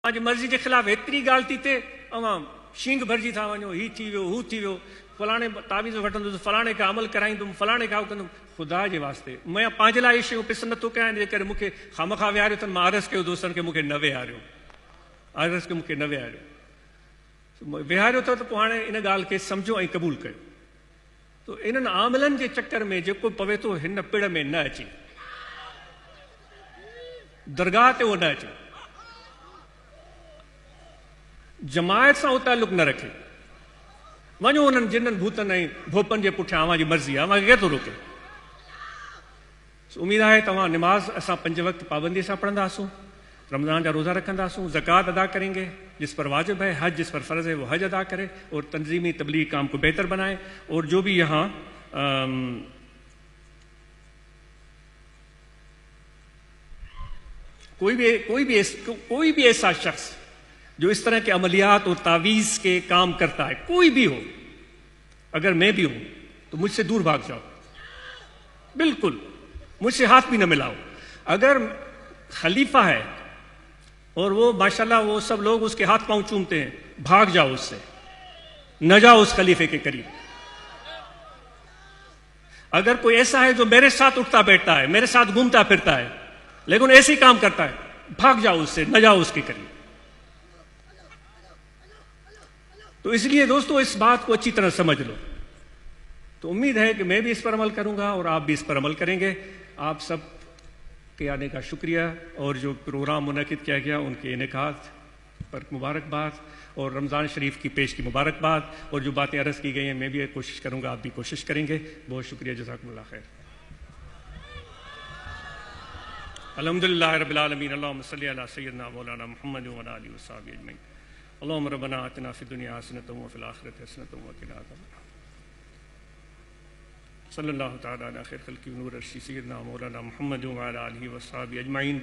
पंहिंजी मर्ज़ी जे ख़िलाफ़ एतिरी ॻाल्हि थी थिए, अवां शींग भरिजी था वञो, ही थी वियो, हू थी वियो, फलाणे तावीज़ वठंदुसि, फलाणे खां अमल कराईंदुमि, फलाणे खां कंदुमि। ख़ुदा जे वास्ते मैं पंहिंजे लाइ इहे शयूं पसंदि नथो कयां, जे करे मूंखे खामखा विहारियो अथनि। मां अर्ज़ु कयो दोस्तनि खे मूंखे न विहारियो, अर्ज़ु खे मूंखे न विहारियो, विहारियो अथव त पोइ हाणे इन ॻाल्हि खे सम्झो ऐं क़बूल कयो। तो इन्हनि आमलनि जे चकर में जेको पवे थो हिन पिड़ में न अचे, दरगाह ते उहो न अचे, जमायत सां उहो ताल्लुक़ न रखे। वञो उन्हनि जिन्हनि भूतनि ऐं भोपनि जे पुठियां अव्हांजी मर्ज़ी आहे, अव्हांखे केरु थो रोके। उम्मीद आहे तव्हां निमाज़ असां 5 वक्त पाबंदी सां पढ़ंदासूं, रमज़ान जा रोज़ा रखंदासूं, ज़कात अदा करेंगे, जिस पर वाजिब है, हज जिस पर फ़र्ज़ है वो हज अदा करे और तंजीमी तबलीग काम को बेहतर बनाए। और जो भी यहाँ कोई भी ऐसा शख्स जो इस तरह के अमलियात और तावीज़ के काम करता है, कोई भी हो, अगर मैं भी हूं तो मुझसे दूर भाग जाओ, बिल्कुल मुझसे हाथ भी न मिलाओ। अगर खलीफा है और वो माशाल्लाह वो सब लोग उसके हाथ पांव चूमते हैं, भाग जाओ उससे, न जाओ उस खलीफे के करीब। अगर कोई ऐसा है जो मेरे साथ उठता बैठता है, मेरे साथ घूमता फिरता है, लेकिन ऐसे ही काम करता है, भाग जाओ उससे, न जाओ उसके करीब। तो इसलिए दोस्तों इस बात को अच्छी तरह समझ लो। तो उम्मीद है कि मैं भी इस पर अमल करूंगा और आप भी इस पर अमल करेंगे। आप सब के आने का शुक्रिया, और जो प्रोग्राम मुनक़िद किया गया उनके इनेकात पर मुबारकबाद, और रमज़ान शरीफ की पेश की मुबारकबाद, और जो बातें अर्ज़ की गई हैं मैं भी कोशिश करूंगा, आप भी कोशिश करेंगे। बहुत शुक्रिया, जज़ाकुमुल्लाह खैर। अल्हम्दुलिल्लाह रब्बिल आलमीन, अल्लाहुम्मा सल्लि अला सय्यिदिना मौलाना मुहम्मद व अला आलिहि व अस्हाबिहि अजमईन। अल्लाहुम्मा रब्बना आतिना फिद दुनिया हसनतन व फिल आखिरति हसनतन व क़िना अज़ाबन्नार। सल्लल्लाहु तआला अला खैर खल्क़ि व नूर अर्शी सय्यिदिना मौलाना मुहम्मद व अला आलिहि व अस्हाबिहि अजमईन।